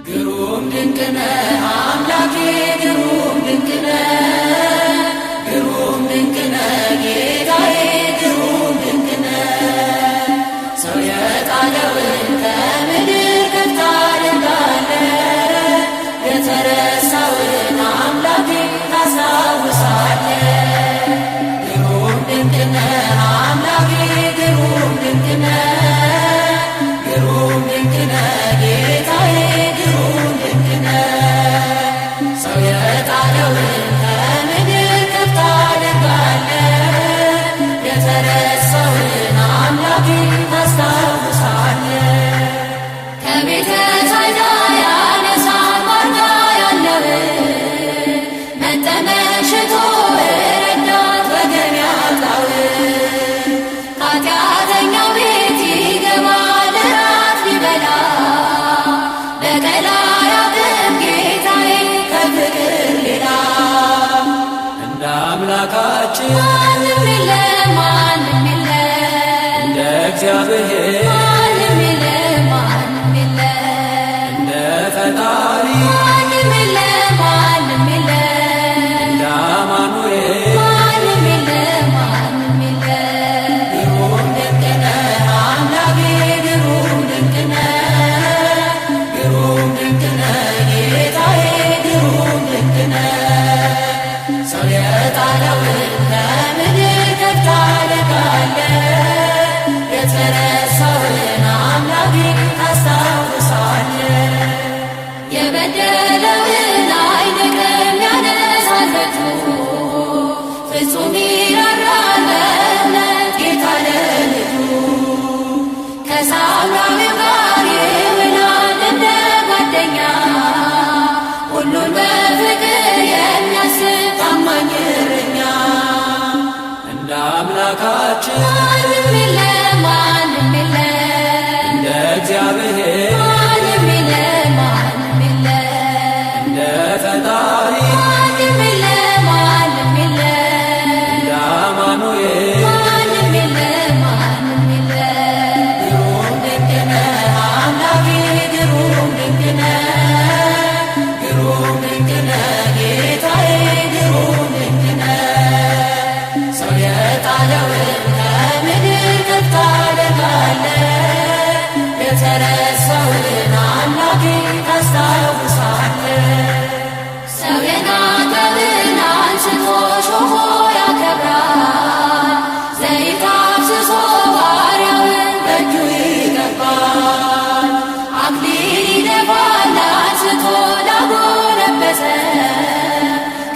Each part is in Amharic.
ግሩም ድንቅ ነህ አምላኬ ግሩም ድንቅ ነህ ግሩም ድንቅ ነህ ጌታዬ ግሩም ድንቅ ነህ። ሰው የጣለውን ከምድር ከፍ ታደርጋለህ የተረሳውን አምላኬ ታስታውሳለህ። ግሩም ድንቅ ነህ አምላኬ ግሩም ድንቅ ነህ ግሩም ድንቅ ነህ ጌታዬ ግሩም ድንቅ ነህ። ሰው የጣለውን ከምድር ከፍ ታደርጋለህ የተረሳውን አምላኬ ታስታውሳለህ። ከቤተ ሳይዳ ያነሳን ዋርካ ያለውን መጠመሽቶ ረዳት ወገን ያጣውን ኃጢአተኛው ቤት ይገባል እራት ሊበላ በቀል አያውቅም ጌታዬ ከፍቅር ሌላ። እንደ አምላካችን ማንም የለም ማንም የለም እንደ እግዚአብሔር ማንም የለም ማንም የለም እንደ ፈጣሪ ማንም የለም ማንም የለም እንደ አማኑኤል ማንም የለም ማንም የለም። ግሩም ድንቅ ነህ አምላኬ ግሩም ድንቅ ነህ ግሩም ድንቅ ነህ ጌታዬ ግሩም ድንቅ ነህ። ሰው የጣለውን ከምድር ከፍ ታደርጋለህ የተረሳውን አምላኬ ታስታውሳለህ። የበደለውን አይንቅም ያነሳል በትሩ ፍጹም ይራራል በእምነት ጌታ ለልጁ። ከሳምራዊው ጋር ይውላል እንደ ጓደኛ ሁሉን በፍቅር የሚያስብ ታማኝ እረኛ። እንደ አምላካችን ማንም የለም ማንም የለም እንደ እግዚአብሔር ማንም የለም ማንም የለም እንደ ፈጣሪ ማንም የለም ማንም የለም እንደ አማኑኤል ማንም የለም ማንም የለም። ግሩም ድንቅ ነህ አምላኬ ግሩም ድንቅ ነህ ግሩም ድንቅ ነህ ጌታዬ ግሩም ድንቅ ነህ። ሰው የጣለውን ከምድር ከፍ ታደርጋለህ የተረሳውን አምላኬ ታስታውሳለህ። ሰው የናቀውን አንስቶ ሾሞ ያከብራል ዘይት አፍስሶ ባሪያውን በእጁ ይቀባል። አክሊል ይደፋል አንስቶ ላጎነበሰ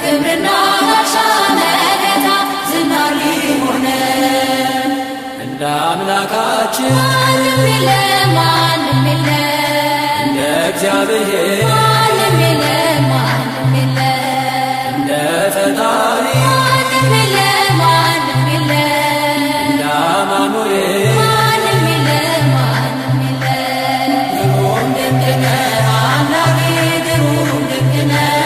ክብርና ጋሻ መከታ ዝናር ሊሆነን። እንደ አምላካችን ማንም የለም ማንም የለም እንደ እግዚአብሔር ማንም የለም ማንም የለም እንደ ፈጣሪ ማንም የለም ማንም የለም እንደ አማኑኤል ማንም የለም ማንም የለም። ግሩም ድንቅ ነህ አምላኬ ግሩም ድንቅ ነህ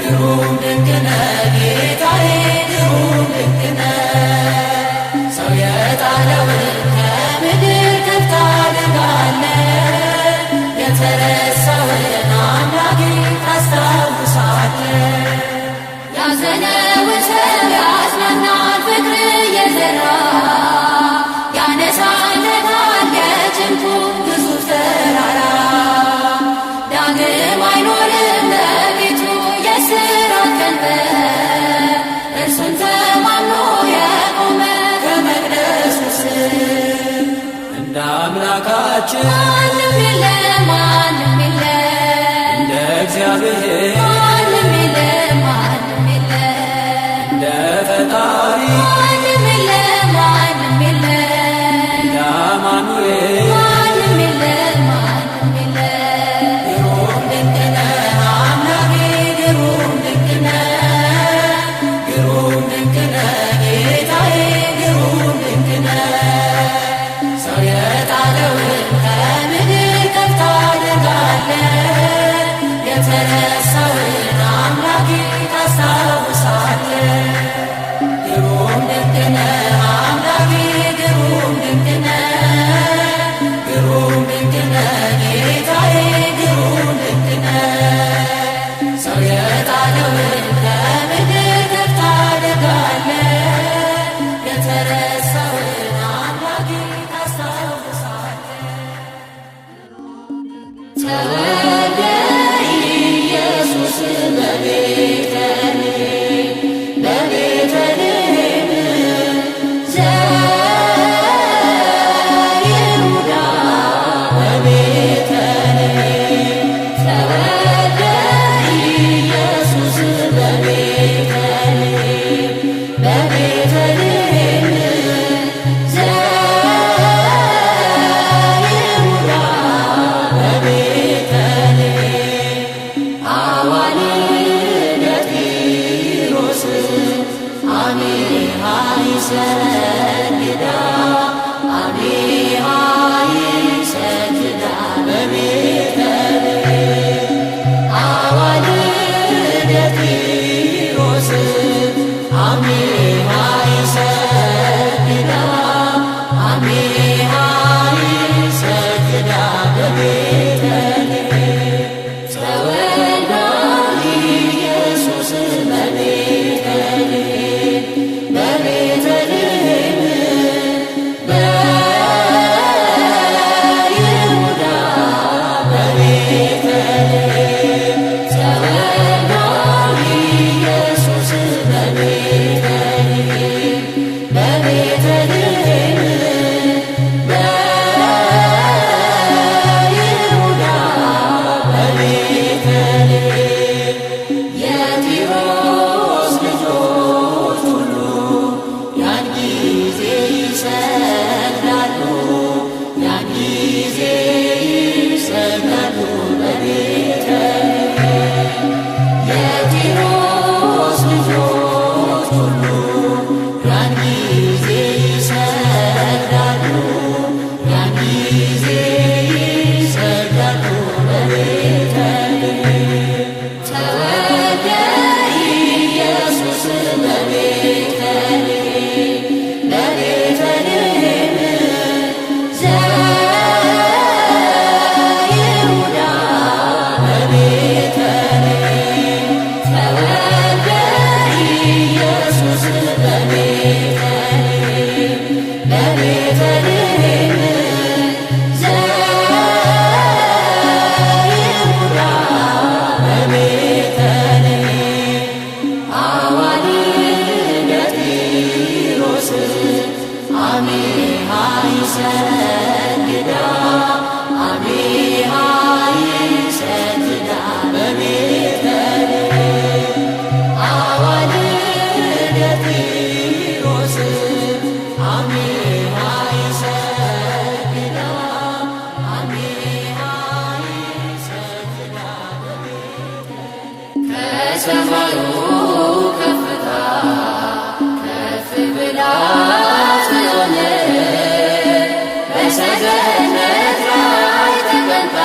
ግሩም ድንቅ ነህ ጌታዬ ግሩም ድንቅ ነህ። ሰው የጣለውን ከምድር ከፍ ታደርጋለህ የተረሳውን አምላኬ ታስታውሳለህ። ያዘነውን ሰው ያጽናናል ፍቅር እየዘራ ያነሳለታል የጭንቁ ግዙፍ ተራራ። ዳግም አይኖርም በቤቱ የእስራት ቀንበር እርሱን ተማምኖ የቆመ ከመቅደሱ ስር። እንደ አምላካችን ማንም የለም ማንም የለም እንደ እግዚአብሔር ማንም የለም ማንም የለም እንደ ፈጣሪ ማንም የለም ማንም የለም እንደ አማኑኤል ማንም የለም ማንም የለም። ግሩም ድንቅ ነህ አምላኬ ግሩም ድንቅ ነህ ግሩም ድንቅ ነህ ጌታዬ ግሩም ድንቅ ነህ። ሰው የጣለውን ከምድር ከፍ ታደርጋለህ የተረሳውን ተወልደ ኢየሱስ በቤተልሔም በቤተልሔም ዘይሁዳ በቤተልሔም ተወልደ ኢየሱስ በቤተልሔም በቤተልሔም ዘይሁዳ በቤተልሔም አዋልደ ጢሮስ አሜሃ ይሰግዳ አሜሃ ይሰግዳ በቤተልሔም አዋልደ ጢሮስ አሜሃ ይሰግዳ አሜሃ ይሰግዳ በቤተልሔም ተወልደ ኢየሱስ በቤተልሔም በቤተልሔም በይሁዳ በቤተልሔም ተወልደ ኢየሱስ በቤተልሔም በቤተልሔም በይሁዳ በቤተልሔም የጢሮስ ልጆች ሁሉ ያን ጊዜ ይሰግዳሉ ያን ጊዜ ይሰግዳሉ በቤተልሔም የጢሮስ ልጆች ሁሉ ያን ጊዜ ይሰግዳሉ ያን ጊዜ ይሰግዳሉ በቤተልሔም ተወልደ ኢየሱስ በቤተልሔም በቤተልሔም ዘይሁዳ በቤተልሔም ተወልደ ኢየሱስ በቤተልሔም በቤተልሔም ዘይሁዳ በቤተልሔም አዋልደ ጢሮስ አሜሃ ይሰግዳ አሜሃ ይሰግዳ በቤተልሔም አዋልደ ጢሮስ አሜሃ ይሰግዳ አሜሃ ይሰግዳ ከሰማዩ ከፍታ ከፍ ብላ ጽዮን በሰገነት ላይ ተቀምጣ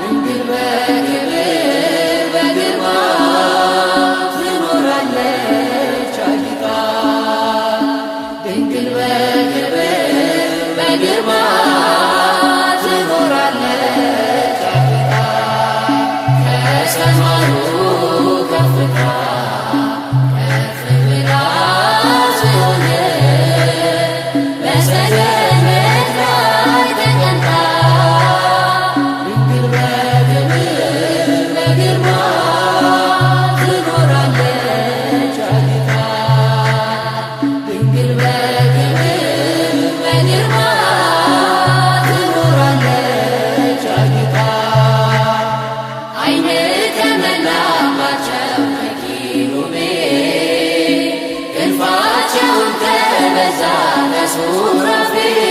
ድንግል በክብር በግርማ ትኖራለች አጊጣ ድንግል በክብር በግርማ ትኖራለች አጊጣ ከሰማዩ ከፍታ ከፍ ብላ ጽዮን በሰገነት ላይ ተቀምጣ ድንግል በክብር በግርማ ትኖራለች አጊጣ ድንግል በክብር በግርማ ትኖራለች አጊጣ ዓይን ተመላባቸው ከኪሩቤል ክንፋቸውን ከበዛ ከሱራፌል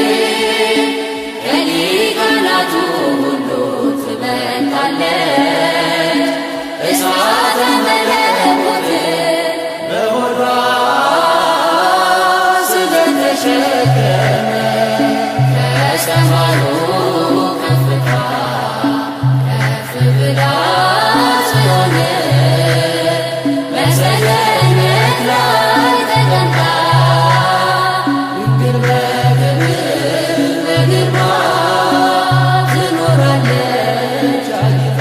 ከሊቃናቱ ሁሉ ትበልጣለች እሳተ መለኮት በሆዷ ስለተሸከመ ከሰማዩ ከፍታ ከፍ ብላ ጽዮን በሰገነት ላይ ተቀምጣ ድንግል በክብር በግርማ ትኖራለች አጊጣ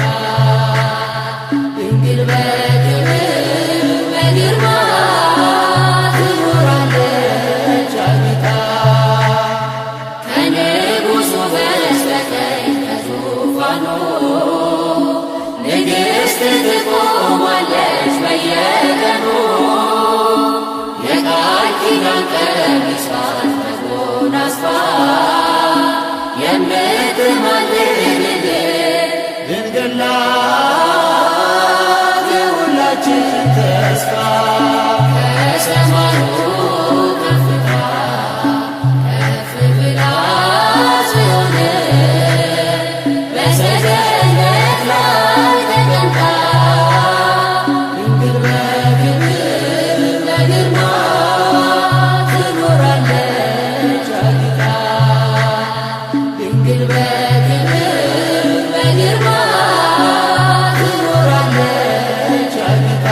ትቆማለች በየቀኑ የቃል ኪዳን ቀሚሷን ተጎናጽፋ የምትማልድልን ድንግል ናት የሁላችን ተስፋ ከሰማዩ ከፍታ ከፍ ብላ ጽዮን በሰገነት ላይ ተቀምጣ ድንግል በክብር በግርማ ትኖራለች አጊጣ ድንግል በክብር በግርማ ትኖራለች አጊጣ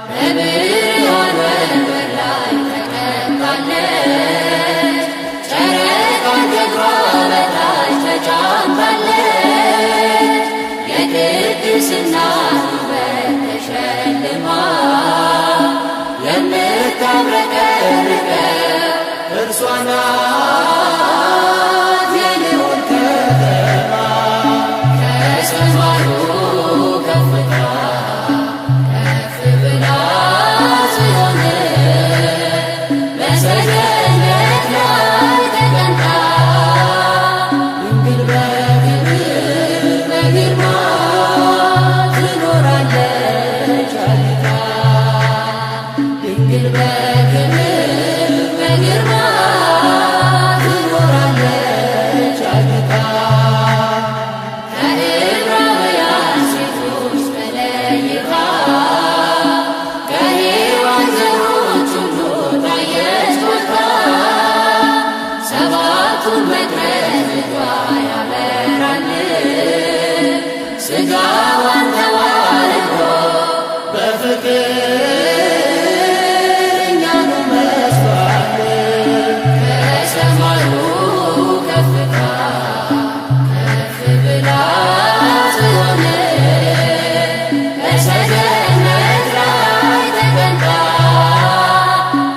በብርሃን ወንበር ላይ ተቀምጣለች ጨረቃን ከእግሯ በታች ተጫምታለች የቅድስና ውበት ተሸልማ የምታብረቀርቀው እርሷ ናት የልዑል ከተማ ከሰማዩ ከፍታ ከፍ ብላ ጽዮን በሰገነት ላይ ተቀምጣ ድንግል በክብር በግርማ ትኖራለች አጊጣ ድንግል በክብር በግርማ ትኖራለች አጊጣ ከዕብራውያን ሴቶች ተለይታ ከሔዋን ዘሮች ሁሉ ታየች ጎልታ ሰባቱን መቅረዝ እጇ ያበራል ሥጋዋን ተዋህዶ በፍቅር እኛኑ መስሏል ከሰማዩ ከፍታ ከፍ ብላ ጽዮን በሰገነት ላይ ተቀምጣ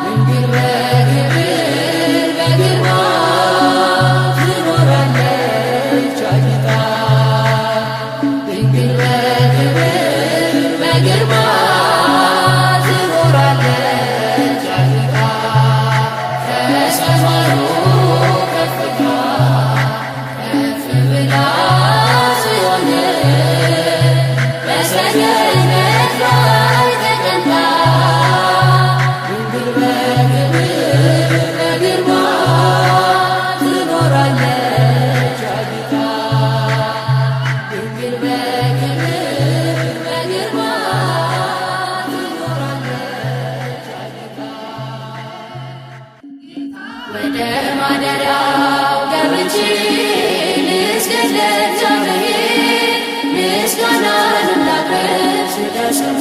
ድንግል በክብር በግርማ ትኖራለች አጊጣ ድንግል በክብር በግርማ ትኖራለች አጊጣ ከሰማዩ ከፍታ ከፍ ብላ ጽዮን በሰገነት ላይ ተቀምጣ ድንግል በክብር በግርማ ትኖራለች አጊጣ ድንግል በክብር በግርማ ትኖራለች አጊጣ ወደ ማደሪያው ገብቼ ልስገድ ለእግዚአብሔር ምስጋናንም ላቅርብ ስለ ስሙ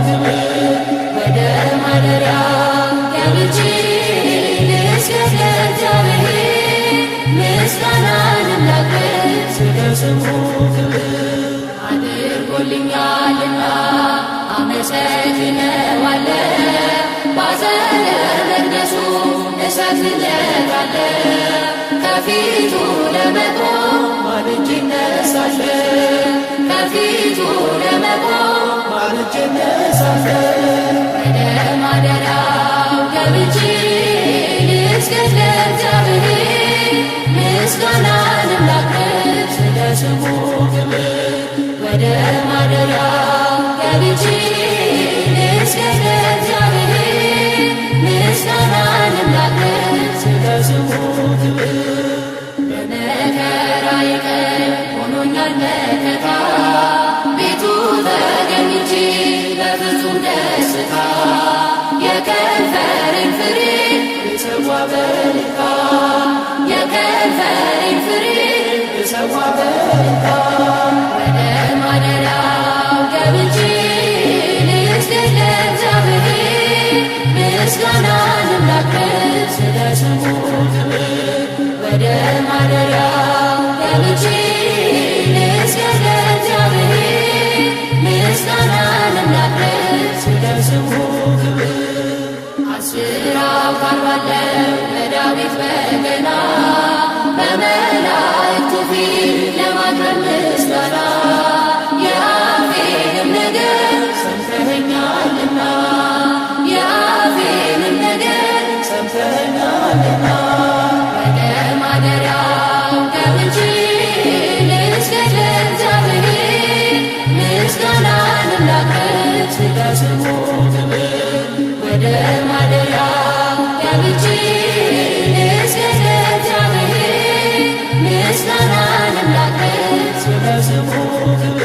ክብር ወደ ማደሪያው ገብቼ ልስገድ ለእግዚአብሔር ምስጋናንም ላቅርብ ስለ ስሙ ክብር አድርጎልኛልና አመሰግነዋለሁ ባዘነ መቅደሱ እሰግድለታለሁ ከፊቱ ለመቆም ማልጄ እነሳለሁ ከፊቱ ለመቆም ማልጄ እነሳለሁ ወደ ማደሪያው ገብቼ ልስገድ ለእግዚአብሔር ምስጋናንም ላቅርብ ስለ ስሙ ክብር ወደ ማደሪያው ገብቼ ልስገድ ለእግዚአብሔር ምስጋናንም ላቅርብ ስለ ስሙ ክብር በመከራዬ ቀን ሆኖኛል መከታ ቤቱ ተገኝቼ በፍጹም ደስታ የከንፈሬን ፍሬ ልሰዋ በልታ የከንፈሬን ፍሬ ልሰዋ በልታ ወደ ማደሪያው ገብቼ ልስገድ ለእግዚአብሔር ምስጋናንም ላቅርብ ስለ ስሙ ክብር ወደ ማደሪያው ገብቼ ልስገድ ለእግዚአብሔር ምስጋናንም ላቅርብ ስለ ስሙ ክብር አስር አውታር ባለው በዳዊት በገና በመላእክቱ ፊት ለማቅረብ ምስጋና ስሙ ክብር ወደ ማደሪያው ገብቼ ልስገድ ለእግዚአብሔር ምስጋናንም ላቅርብ ስለ ስሙ ክብር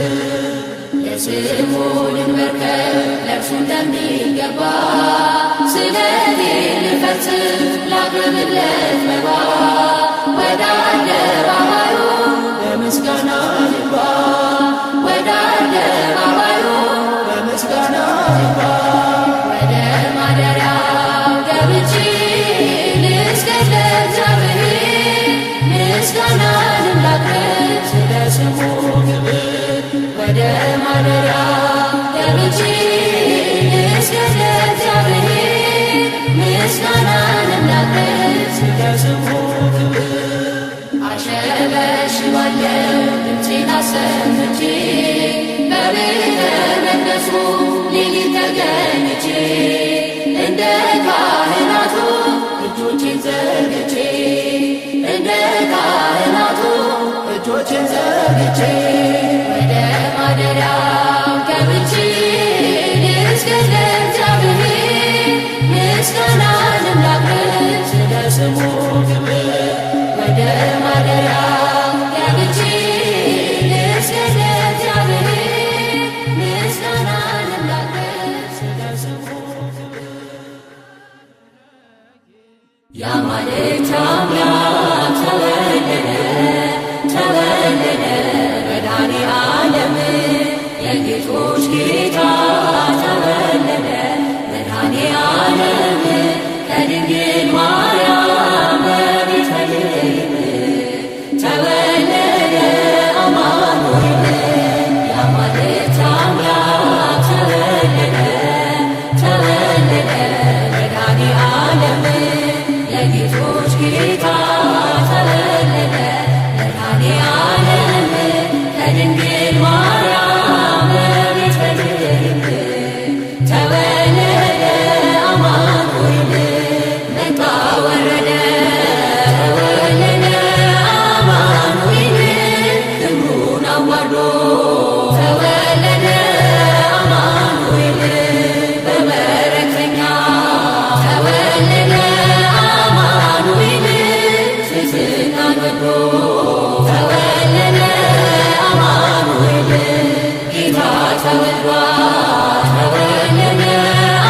ለስሙ ልንበርከክ ለእርሱ እንደሚገባ ስለቴ ልፈጽም ላቅርብለት መባ ወደ አደባባዩ በምስጋና ልግባ ወደ አደባባዩ በምስጋና ልግባ ወደ ማደሪያው ገብቼ ልስገድ ለእግዚአብሔር ምስጋናንም ላቅርብ ስለ ስሙ ክብር ወደ ማደሪያው ገብቼ ልስገድ ለእግዚአብሔር ምስጋናንም ላቅርብ ስለ ስሙ ክብር አሸበሽባለሁ ድምፄን አሰምቼ በቤተ መቅደሱ ሌሊት ተገኝቼ እንደ ካህናቱ እጆቼን ዘርግቼ እንደ ካህናቱ እጆቼን ዘርግቼ ወደ ማደሪያው ገብቼ ልስገድ ለእግዚአብሔር ምስጋናንም ላቅርብ ስለ ስሙ ክብር ወደ ማደሪያው ገብቼ ልስገድ ለእግዚአብሔር ምስጋናንም ላቅርብ ስለ ስሙ ክብር የአማልክት አምላክ ተወለደ ተወለደ መድኃኔዓለም የጌቶች ጌታ ተወለደ መድኃኔዓለም ከድንግል ማርያም በቤተልሔም ተወለደ አማኑኤል የአማልክት አምላክ ተወለደ ተወለደ መድኃኔዓለም የጌቶች ጌታ ተወለደ መድኃኔዓለም ከድንግል ማርያም በቤተልሔም ተወለደ አማኑኤል መጣ ወረደ ተወለደ አማኑኤል ክብሩን አዋርዶ ተወለደ አማኑኤል በበረከኛ ተወለደ አማኑኤል ትሕትናን ወዶ ተወለደ አማኑኤል ጌታ ተወልዷል ተወለደ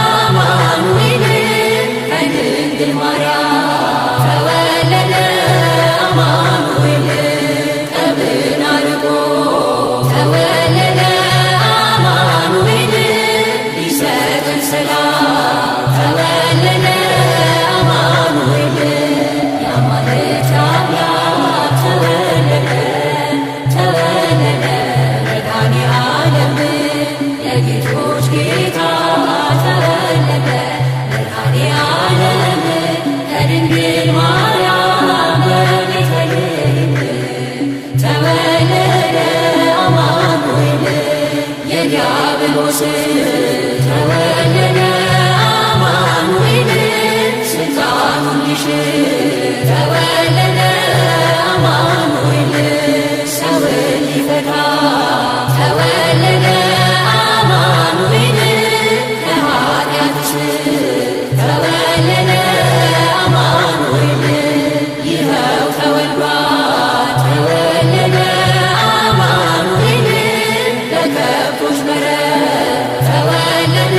አማኑኤል ከድንግል ማርያም ተወለደ አማኑኤል ጠብን አርቆ ተወለደ አማኑኤል ሊሰጠን ሰላም ተወለደ አማኑኤል የአማልክት አምላክ ተወለደ ተወለደ መድኃኔዓለም የጌቶች ጌታ ተወለደ መድኃኔዓለም ከድንግል ማርያም በቤተልሔም ተወለደ አማኑኤል የዲያብሎስ ተወለደ አማኑኤል ስልጣኑን ሊሽር ተወለደ አማኑኤል ሰውን ሊፈታ ተወለደ አማኑኤል ከኃጢአት እስር ተወለደ አማኑኤል ይኸው ተወልዷል ተወለደ አማኑኤል ለከብቶች በረት ተወለደ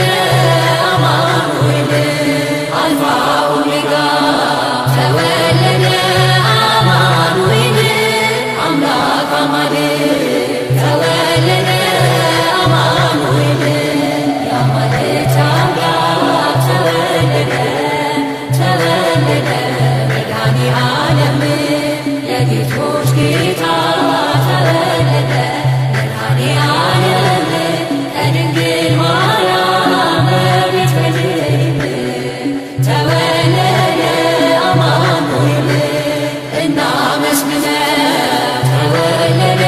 አማኑኤል አልፋ ኦሜጋ ተወለደ አማኑኤል አምላክ አማኑኤል ተወለደ አማኑኤል የአማልክት አምላክ ተወለደ ተወለደ መድኃኔዓለም የጌቶች ጌታ ተወለደ መድኃኔዓለም ከድንግል ማርያም በቤተልሔም ተወለደ አማኑኤል እናመስግነው ተወለደ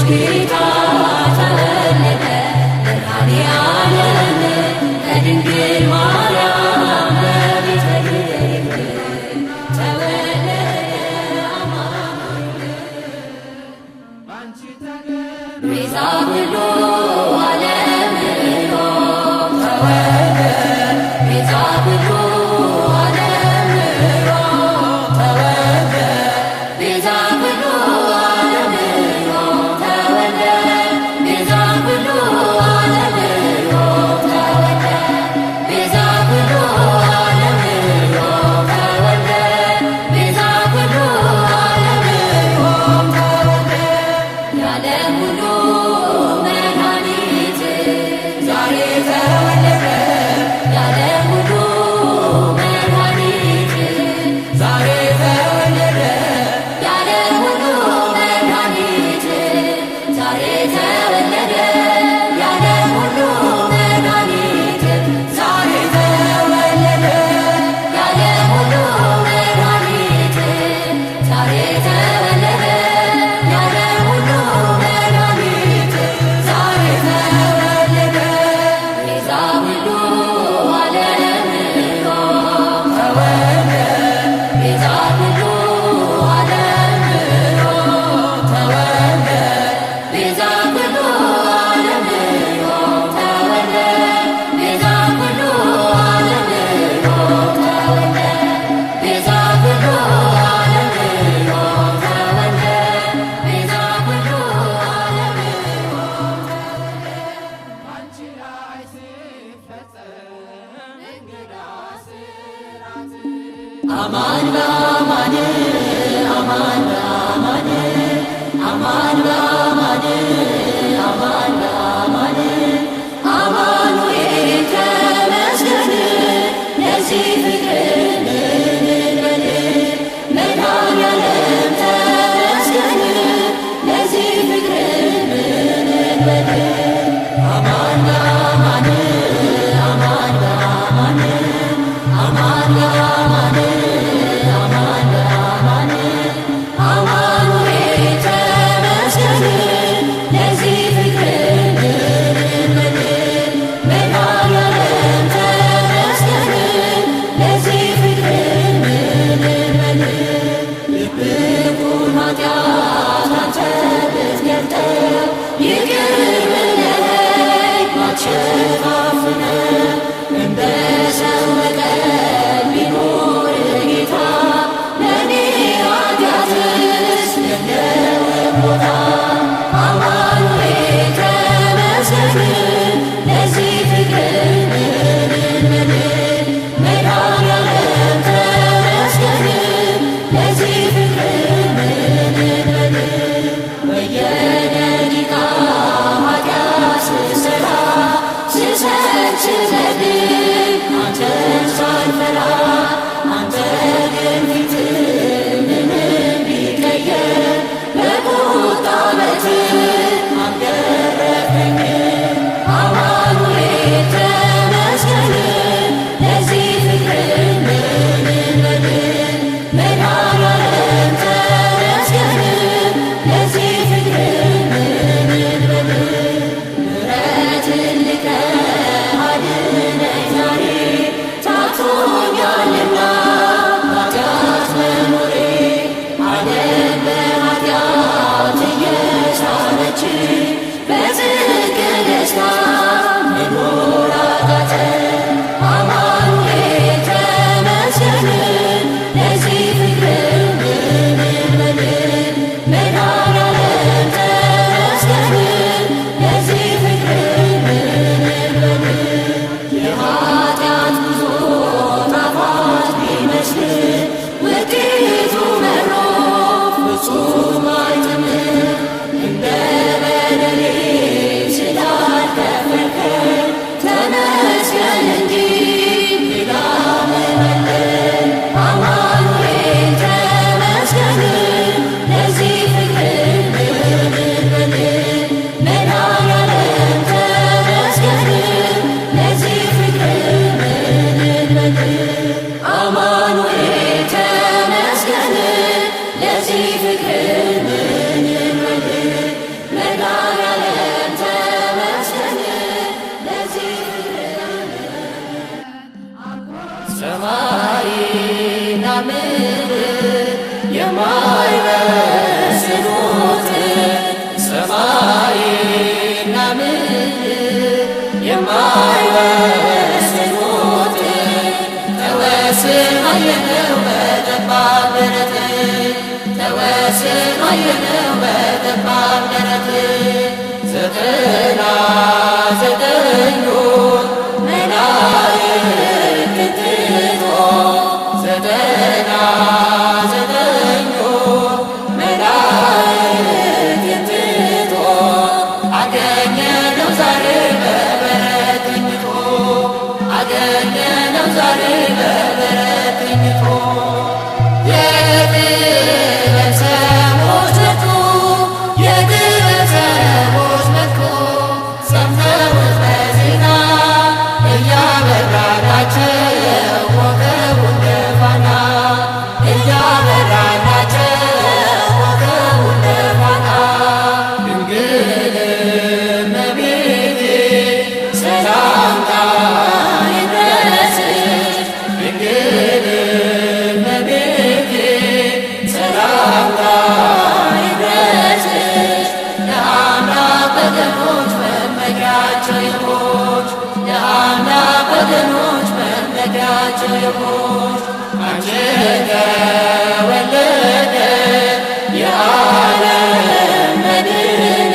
ጌታ ተወለደ መድኃኔዓለም ከድንግል ማርያም በቤተልሔም ተወለደ አማኑኤል ቤዛ ኩሉ ዓለም ተወለደ ቤዛ ኩሉ ዓለም ተወለደ ቤዛ ኩሉ ዓለም ተወለደ ቤዛ ኩሉ ዓለም ተወለደ ቤዛ ኩሉ ዓለም ተወለደ ቤዛ ኩሉ ዓለም ተወለደ የዓለም ሁሉ መድኃኒት ዛሬ ተወለደ የዓለም ሁሉ መድኃኒት ዛሬ ተወለደ የዓለም ሁሉ መድኃኒት ዛሬ ተወለደ የዓለም ሁሉ መድኃኒት ዛሬ ተወለደ የዓለም ሁሉ መድኃኒት ዛሬ ተወለደ የዓለም ሁሉ መድኃኒት ዛሬ ተወለደ ቤዛ ኩሉ ዓለም ተወለደ ቤዛ ኩሉ ዓለም ተወለደ ቤዛ ኩሉ ዓለም ተወለደ ቤዛ ኩሉ ዓለም ተወለደ ቤዛ ኩሉ ዓለም ተወለደ ቤዛ ኩሉ ዓለም አንቺ ላይ ሲፈጸም እንግዳ ስራት አማን በአማን አማን በአማን አማን በአማን አማን በአማን አማኑኤል ተመስገን ለዚህ ፍቅር ምን እንበል መድኃኔዓለም ተመስገን ለዚህ ፍቅር ምን እንበል አማን በአማን አማን በአማን አማን በአማን አማን በአማን አማኑኤል ተመስገን ለዚህ ፍቅር ምን እንበል መድኃኔዓለም ተመስገን ለዚህ ፍቅር ምን እንበል ልብኩን ኃጢአት አንተ ብትገልጠው ይቅር አየነው በጠባብ ደረት ዘጠና ዘጠኙን መላእክት ትቶ ዘጠና ዘጠኙን መላእክት ትቶ አገኘነው ዛሬ በበረት ተኝቶ አገኘነው ዛሬ በበረት ተኝቶ የጥበብ ሰዎች መጡ የጥበብ ሰዎች መጡ ሰምተውት በዜና እያበራላቸው ኮከቡ እንደ ፋና እያበራላቸው ኮከቡ እንደ ፋና ድንግል እመቤቴ ሰላምታ ይድረስሽ ድንግል እመቤቴ ሰላምታ ይድረስሽ ለአምላክ ወገኖች መመኪያቸው የሆንሽ ለአምላክ ወገኖች መመኪያቸው የሆንሽ አንቺ ተወለደ የዓለም መድን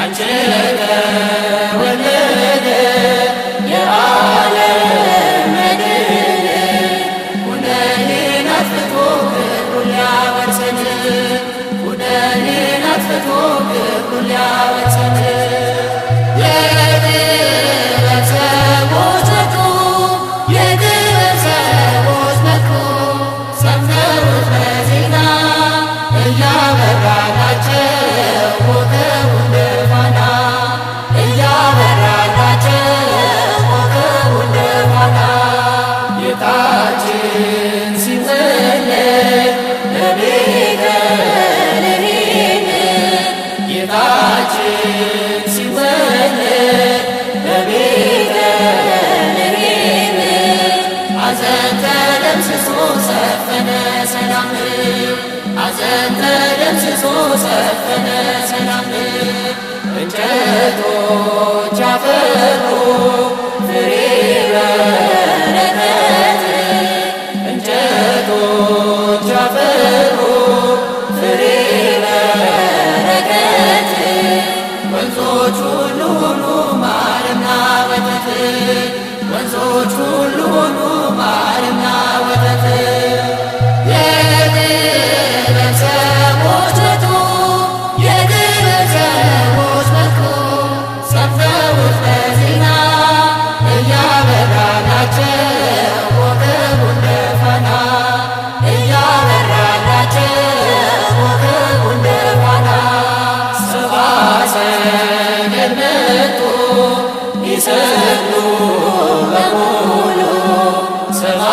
አንቺ ተወለደ የዓለም መድን ኩነኔን አጥፍቶ ክብሩን ሊያወርሰን ኩነኔን አጥፍቶ ክብሩን ሊያወርሰን የጥበብ ሰዎች መጡ የጥበብ ሰዎች መጡ ሰምተውት በዜና እያበራላቸው ኮከቡ እንደ ፋና እያበራላቸው ኮከቡ እንደ ፋና ጌታችን ሲወለድ በቤተልሔም ጌታችን ሲወለድ በቤተልሔም ሐዘን ተደምስሶ ሰፈነ ሰላም ሐዘን ተደምስሶ ሰፈነ ሰላም እንጨቶች አፈሩ ፍሬ በረከት እንጨቶች አፈሩ ፍሬ በረከት ወንዞች ሁሉ ሁሉ ማርና ወተት ወንዞች ሁሉ ሁሉ ማርና ወተት የጥበብ ሰዎች መጡ የጥበብ ሰዎች መጡ ሰምተውት በዜና እያበራላቸው ኮከቡ እንደ ፋና እያበራላቸው ኮከቡ እንደ ፋና ሰብአ ሰገል መጡ ሊሰግዱ በሙሉ ሰብአ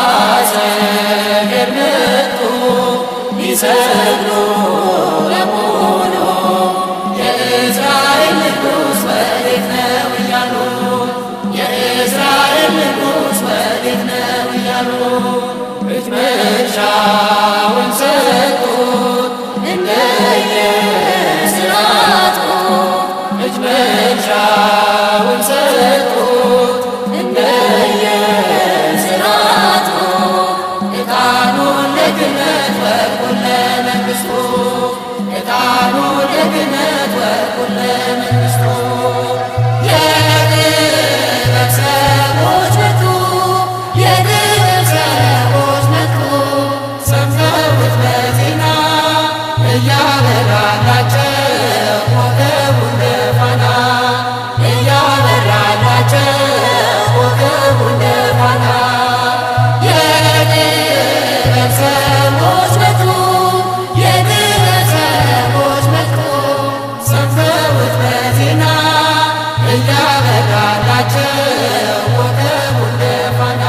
ሰገል መጡ ሊሰግዱ በሙሉ የእስራኤል ንጉሥ ወዴት ነው እያሉ የእስራኤል ንጉሥ ወዴት ነው እያሉ እጅ መንሻውን ሰጡት እንደየሥርዓቱ እጅ መንሻውን ሰጡት እንደየሥርዓቱ ዕጣኑን ለክህነት ወርቁን ለመንግሥቱ ዕጣኑን ለክህነት ወርቁን ለመንግሥቱ የጥበብ ሰዎች መጡ የጥበብ ሰዎች መጡ ሰምተውት በዜና እያበራላቸው ኮከቡ እንደ ፋና እያበራላቸው ኮከቡ እንደ ፋና የጥበብ ሰዎች መጡ የጥበብ ሰዎች መጡ ሰምተውት በዜና እያበራላቸው ኮከቡ እንደ ፋና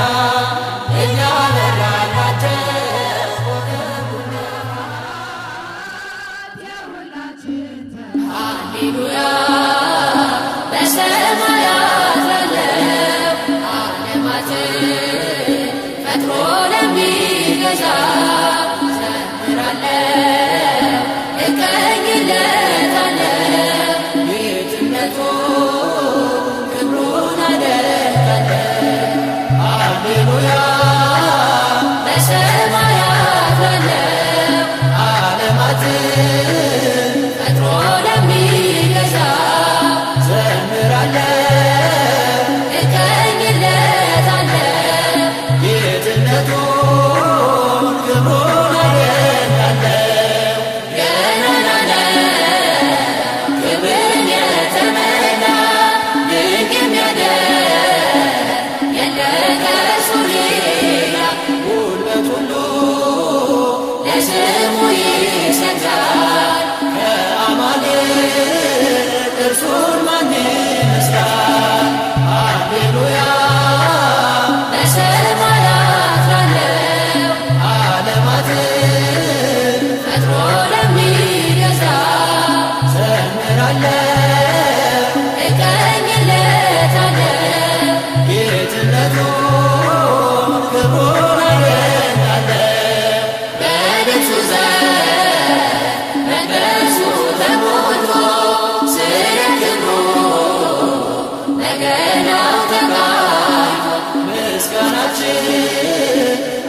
እያበራላቸው ኮከቡ እንደ ሃሌሉያ በሰማያት ላለው ዓለማትን ፈጥሮ ለሚገዛ ዘምራለሁ እቀኝለታለሁ ጌትነቱ ክብሩን አደንቃለሁ ሃሌሉያ በሰማያት ላለው ዓለማትን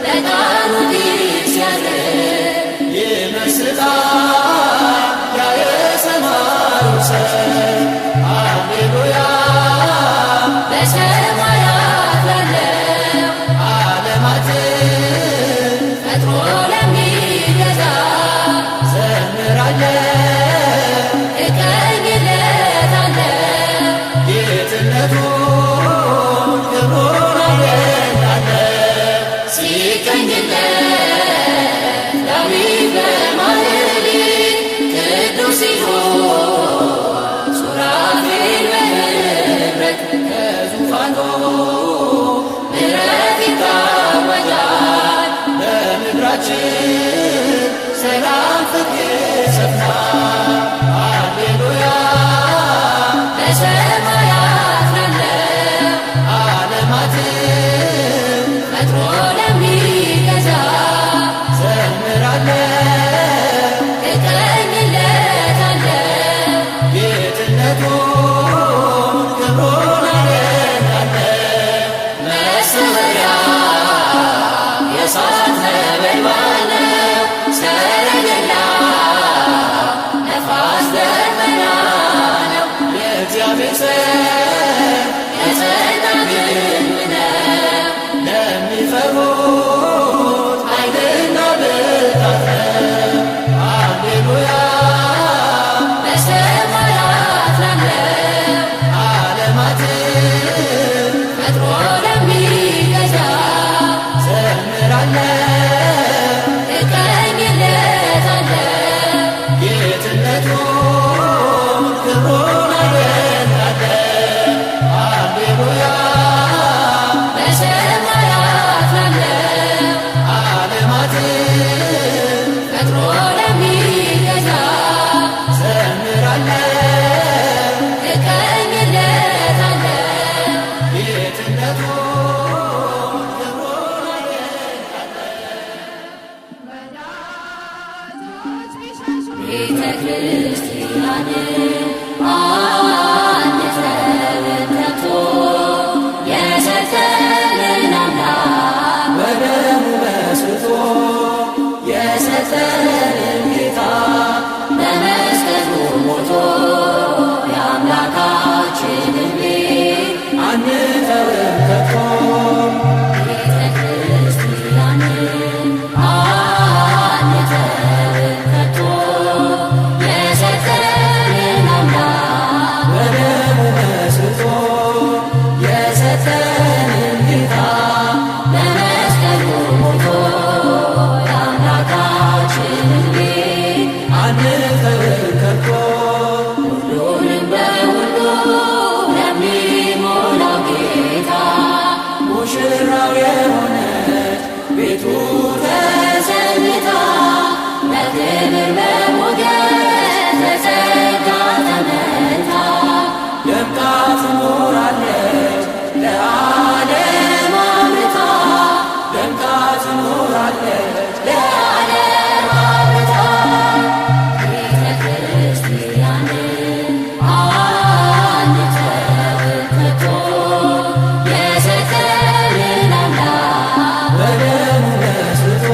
ለቃሉ ዲን ሲያርግ ይመስላል ያ የሰማዩ ሰው ሃሌሉያ በሰማያት ላለው ዓለማትን ፈጥሮ ለሚገዛ ዘምራለሁ እቀኝለታለሁ ጌትነቱን ክብሩን አደንቃለሁ ሲቀኝለት ዳዊት በማኅሌት ቅዱስ ሲሆን ሱራፌል በኅብረት ከዙፋኑ ምሕረት ይታወጃል በምድራችን ሰላም ፍቅር ሰፍኗል ሃሌሉያ በሰማያት ላለው ዓለማትን ፈጥሮ ለሚገዛ ዘምራለሁ እቀኝለታለሁ ጌትነቱን ክብሩን አደንቃለሁ መሰወሪያ የእሳት ነበልባል ነው ሰረገላ ነፋስ ደመና ነው የእግዚአብሔር ሰው የጸና ግንብ ነው ለሚፈሩት ኃይልና ብርታት ነው ሃሌሉያ በሰማያት ላለው ዓለማትን ፈጥሮ ለሚገዛ ዘምራለሁ እቀኝለታለሁ ጌትነቱን ክብሩን አደንቃለሁ ሃሌሉያ በሰማያት ላለው ዓለማትን ፈጥሮ ለሚገዛ ዘምራለሁ እቀኝለታለሁ ጌትነቱን ክብሩን ቤተ ክርስቲያን አንድ ተወተቶ የሰጠንን አምላክ በደሙ መስርቶ የሰጠንን ጌታ በመስቀሉ ሞቶ የአምላካችንን ቤት አንተውም ከቶ ቤተ ክርስቲያን አንድ ተወተቶ የሰጠንን አምላክ በደሙ መስርቶ የሰጠንን ጌታ በመስቀሉ ሞቶ የአምላካችንን ቤት አንተውም ከቶ ሁሉንም በሁሉ ለሚሞላው ጌታ ሙሽራው የሆነች ቤቱ ተሰኝታ በክብር በሞገስ በጸጋ ተመልታ ደምቃ ትኖራለች ለዓለም አምርታ ደምቃ ትኖራለች ለዓለም አብርታ ቤተ ክርስቲያን አንድ ተወክቶ የሰጠንን አምላክ በደሙ መስርቶ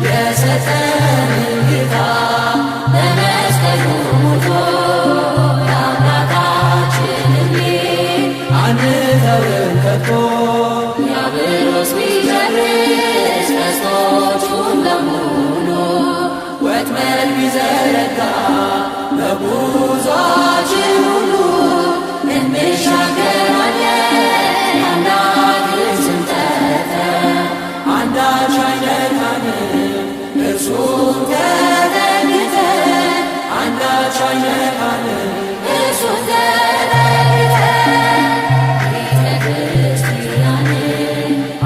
የሰጠንን ጌታ በመስቀሉ ሞቶ የአምላካችንን ቤት አንተውም ከቶ ዲያብሎስ ቢጨርስ ቀስቶቹን በሙሉ ወጥመድ ቢዘረጋ በጉዟችን ሁሉ እንሻገራለን አምላክን ስም ጠርተን አንዳች አይነካንም እርሱን ተጠግተን አንዳች አይነካንም እርሱን ተጠግተን ቤተ ክርስቲያን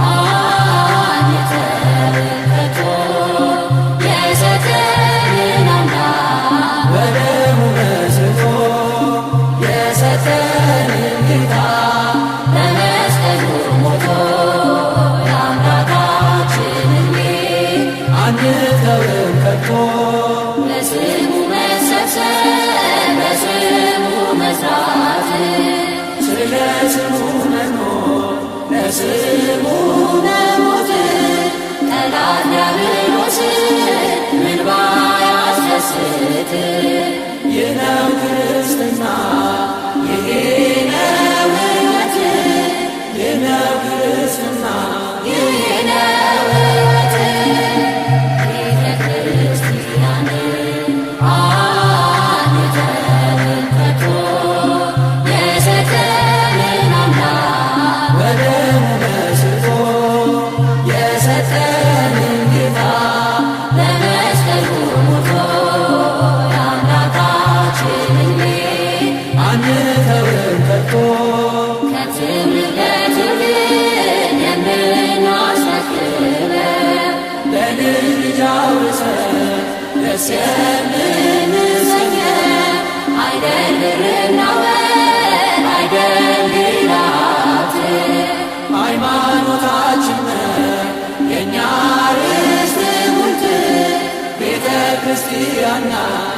አንድ ተወክቶ የሰጠንን አምላክ በደሙ መስርቶ የሰጠንን ጌታ በመስቀሉ ሞቶ የአምላካችንን ቤት አንተውም ከቶ በስሙ መሰብሰብ በስሙ መስራት ስለ ስሙ መኖር ለስሙ ለሞት ጠላት ዲያብሎስ ምን ባያስደስት ይህ ነው ክርስትና ይሄ ነው ሕይወት ይህ ነው ክርስትና ይህ ነው ሕይወት ቤተ ክርስቲያን አንተውን ከቶ የሰጠንን አምላክ በደሙ መስርቶ የሰጠንን ጌታ በመስቀሉ ሞቶ የአምላካችንን ቤት አንተውን ከቶ ከትውልድ ለትውልድ የምናስረክበው ለልጅ ልጅ አውርሰን ደስ የምንሰኘው አይደል ብርና ወርቅ አይደል ሌላ ሀብት ሃይማኖታችን ነው የእኛ ርስት ጉልት ቤተ ክርስቲያን ናት